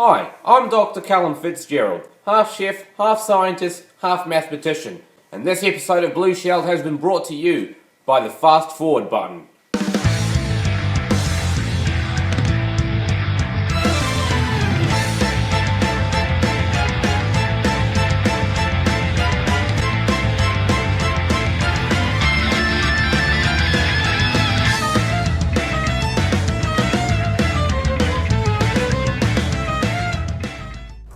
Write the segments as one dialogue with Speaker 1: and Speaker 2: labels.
Speaker 1: Hi, I'm Dr. Callum Fitzgerald, half chef, half scientist, half mathematician, and this episode of BLUESHELLED has been brought to you by the fast forward button.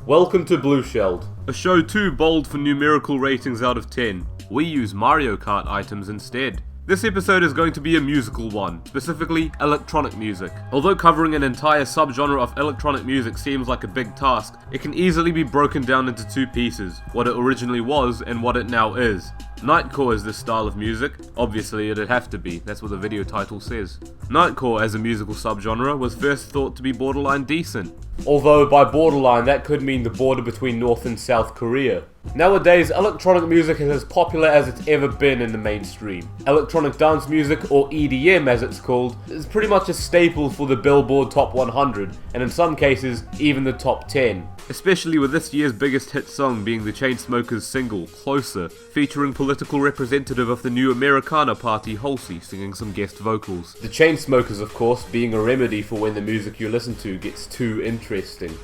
Speaker 2: Welcome to BLUESHELLED, a show too bold for numerical ratings out of 10. We use Mario Kart items instead. This episode is going to be a musical one, specifically electronic music. Although covering an entire subgenre of electronic music seems like a big task, it can easily be broken down into two pieces, what it originally was and what it now is. Nightcore is this style of music. Obviously it'd have to be, that's what the video title says. Nightcore as a musical subgenre was first thought to be borderline decent. Although by borderline that could mean the border between North and South Korea. Nowadays, electronic music is as popular as it's ever been in the mainstream. Electronic dance music, or EDM as it's called, is pretty much a staple for the Billboard Top 100, and in some cases, even the Top 10. Especially with this year's biggest hit song being the Chainsmokers single, Closer, featuring political representative of the new Americana party, Halsey, singing some guest vocals. The Chainsmokers, of course, being a remedy for when the music you listen to gets too interesting.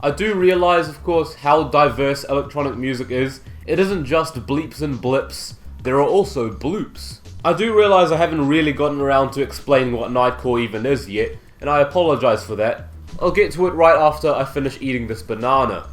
Speaker 2: I do realise, of course, how diverse electronic music is. It isn't just bleeps and blips, there are also bloops. I do realise I haven't really gotten around to explaining what Nightcore even is yet, and I apologise for that. I'll get to it right after I finish eating this banana.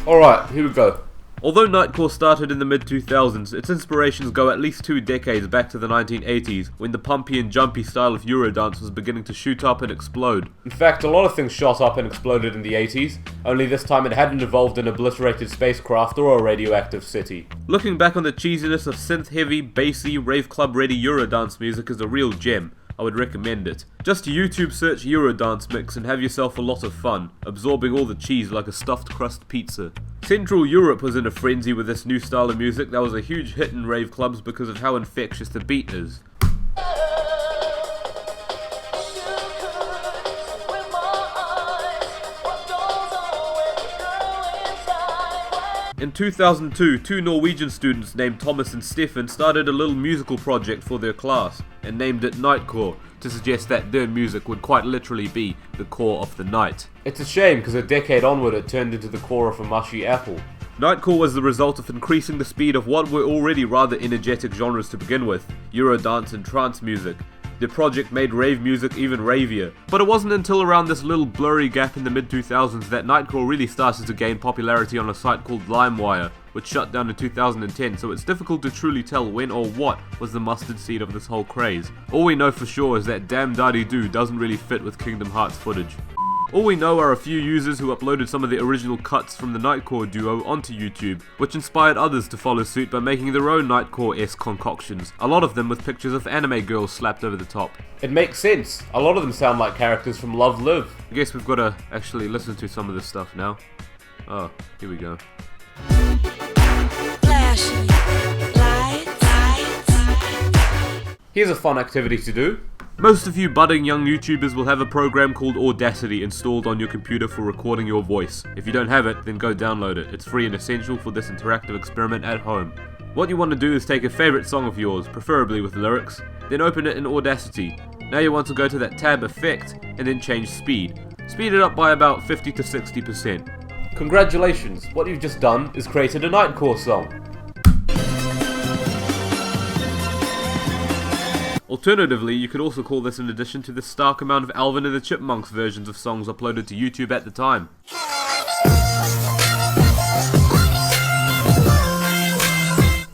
Speaker 2: Alright, here we go. Although Nightcore started in the mid-2000s, its inspirations go at least 2 decades back to the 1980s, when the pumpy and jumpy style of Eurodance was beginning to shoot up and explode. In fact, a lot of things shot up and exploded in the 80s, only this time it hadn't evolved an obliterated spacecraft or a radioactive city. Looking back on the cheesiness of synth-heavy, bassy, rave club-ready Eurodance music is a real gem. I would recommend it. Just YouTube search Eurodance mix and have yourself a lot of fun, absorbing all the cheese like a stuffed crust pizza. Central Europe was in a frenzy with this new style of music that was a huge hit in rave clubs because of how infectious the beat is. In 2002, 2 Norwegian students named Thomas and Stefan started a little musical project for their class and named it Nightcore to suggest that their music would quite literally be the core of the night. It's a shame because a decade onward it turned into the core of a mushy apple. Nightcore was the result of increasing the speed of what were already rather energetic genres to begin with, Eurodance and trance music. The project made rave music even ravier, but it wasn't until around this little blurry gap in the mid-2000s that Nightcore really started to gain popularity on a site called LimeWire, which shut down in 2010, so it's difficult to truly tell when or what was the mustard seed of this whole craze. All we know for sure is that Damn Daddy Do doesn't really fit with Kingdom Hearts footage. All we know are a few users who uploaded some of the original cuts from the Nightcore duo onto YouTube, which inspired others to follow suit by making their own Nightcore-esque concoctions, a lot of them with pictures of anime girls slapped over the top. It makes sense, a lot of them sound like characters from Love Live. I guess we've got to actually listen to some of this stuff now. Oh, here we go. Here's a fun activity to do. Most of you budding young YouTubers will have a program called Audacity installed on your computer for recording your voice. If you don't have it, then go download it. It's free and essential for this interactive experiment at home. What you want to do is take a favorite song of yours, preferably with lyrics, then open it in Audacity. Now you want to go to that tab Effect, and then change Speed. Speed it up by about 50 to 60%. Congratulations, what you've just done is created a Nightcore song. Alternatively, you could also call this in addition to the stark amount of Alvin and the Chipmunks versions of songs uploaded to YouTube at the time.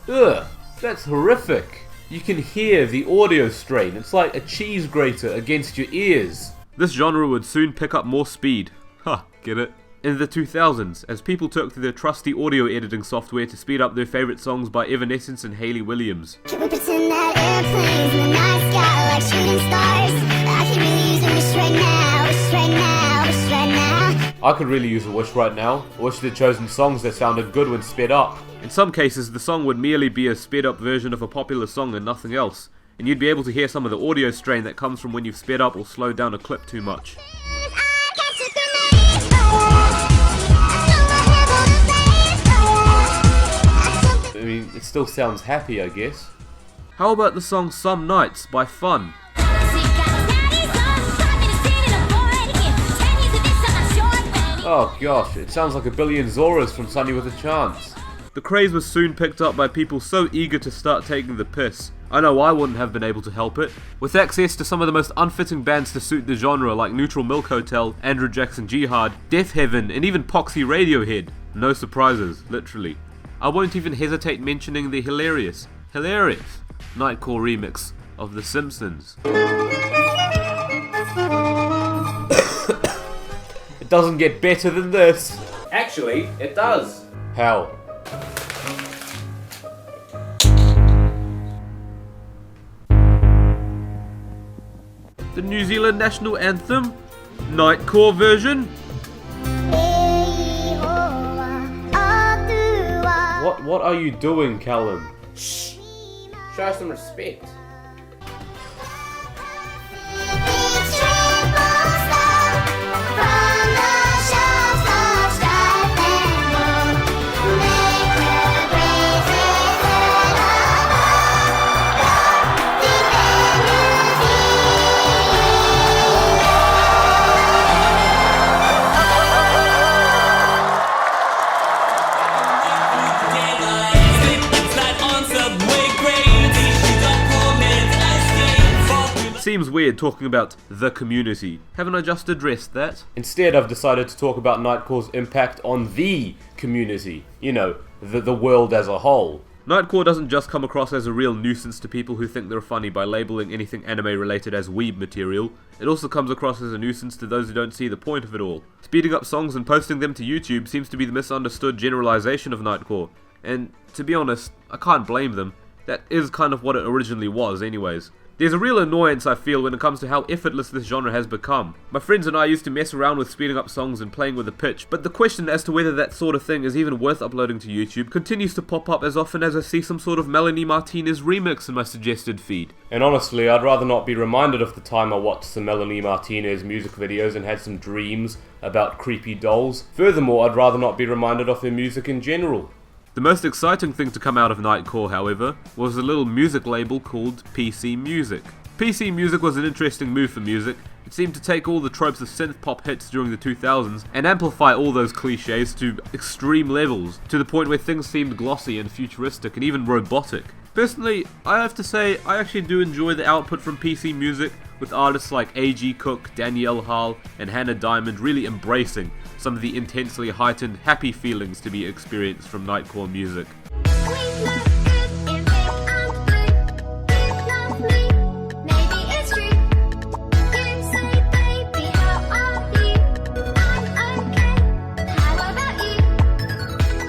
Speaker 2: Ugh, that's horrific. You can hear the audio strain, it's like a cheese grater against your ears. This genre would soon pick up more speed. Ha, get it? In the 2000s, as people took to their trusty audio editing software to speed up their favourite songs by Evanescence and Hayley Williams. Can we pretend that airplanes in the night sky like shooting stars? I could really use a wish right now, wish right now, wish right now. I could really use a wish right now. I wish they'd chosen songs that sounded good when sped up. In some cases, the song would merely be a sped up version of a popular song and nothing else. and you'd be able to hear some of the audio strain that comes from when you've sped up or slowed down a clip too much. I mean, it still sounds happy, I guess. How about the song Some Nights by Fun? Oh gosh, it sounds like a billion Zoras from Sunny with a Chance. The craze was soon picked up by people so eager to start taking the piss. I know I wouldn't have been able to help it. With access to some of the most unfitting bands to suit the genre like Neutral Milk Hotel, Andrew Jackson Jihad, Death Heaven, and even Poxy Radiohead. No surprises, literally. I won't even hesitate mentioning the hilarious Nightcore remix of The Simpsons. It doesn't get better than this.
Speaker 1: Actually, it does.
Speaker 2: How? The New Zealand national anthem, Nightcore version. What are you doing, Callum?
Speaker 1: Shh. Show some respect.
Speaker 2: Seems weird talking about the community. Haven't I just addressed that? Instead, I've decided to talk about Nightcore's impact on the community. You know, the world as a whole. Nightcore doesn't just come across as a real nuisance to people who think they're funny by labeling anything anime related as weeb material. It also comes across as a nuisance to those who don't see the point of it all. Speeding up songs and posting them to YouTube seems to be the misunderstood generalization of Nightcore. And to be honest, I can't blame them. That is kind of what it originally was anyways. There's a real annoyance I feel when it comes to how effortless this genre has become. My friends and I used to mess around with speeding up songs and playing with the pitch, but the question as to whether that sort of thing is even worth uploading to YouTube continues to pop up as often as I see some sort of Melanie Martinez remix in my suggested feed. And honestly, I'd rather not be reminded of the time I watched some Melanie Martinez music videos and had some dreams about creepy dolls. Furthermore, I'd rather not be reminded of her music in general. The most exciting thing to come out of Nightcore, however, was a little music label called PC Music. PC Music was an interesting move for music. It seemed to take all the tropes of synth-pop hits during the 2000s and amplify all those cliches to extreme levels, to the point where things seemed glossy and futuristic and even robotic. Personally, I have to say, I actually do enjoy the output from PC Music, with artists like A.G. Cook, Danielle Hall, and Hannah Diamond really embracing some of the intensely heightened, happy feelings to be experienced from Nightcore music.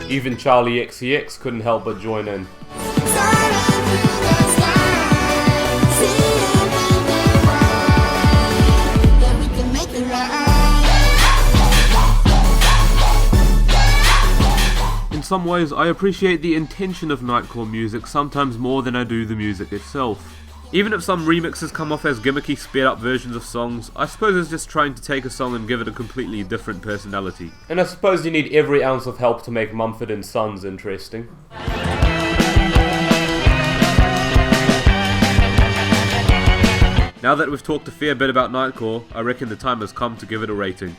Speaker 2: Even Charli XCX couldn't help but join in. In some ways, I appreciate the intention of Nightcore music sometimes more than I do the music itself. Even if some remixes come off as gimmicky sped up versions of songs, I suppose it's just trying to take a song and give it a completely different personality. And I suppose you need every ounce of help to make Mumford & Sons interesting. Now that we've talked a fair bit about Nightcore, I reckon the time has come to give it a rating.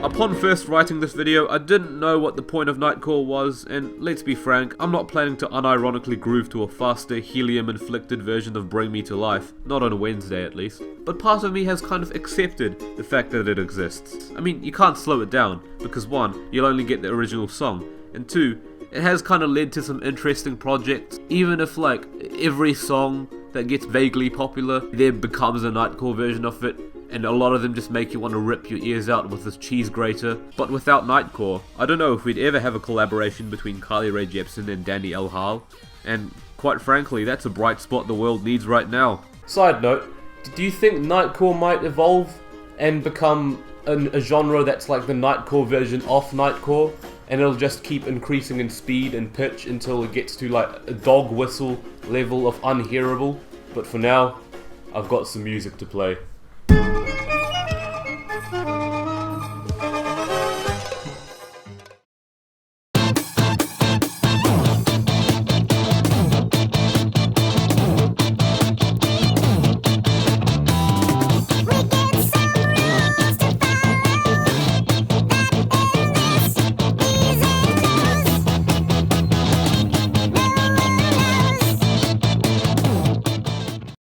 Speaker 2: Upon first writing this video, I didn't know what the point of Nightcore was, and let's be frank, I'm not planning to unironically groove to a faster, helium-inflicted version of Bring Me to Life, not on a Wednesday at least. But part of me has kind of accepted the fact that it exists. I mean, you can't slow it down, because 1, you'll only get the original song, and 2, it has kind of led to some interesting projects, even if like every song that gets vaguely popular, there becomes a Nightcore version of it, and a lot of them just make you want to rip your ears out with this cheese grater. But without Nightcore, I don't know if we'd ever have a collaboration between Carly Rae Jepsen and Danny L. Hall, and quite frankly, that's a bright spot the world needs right now. Side note, do you think Nightcore might evolve and become a genre that's like the Nightcore version of Nightcore, and it'll just keep increasing in speed and pitch until it gets to like a dog whistle level of unhearable. But for now, I've got some music to play.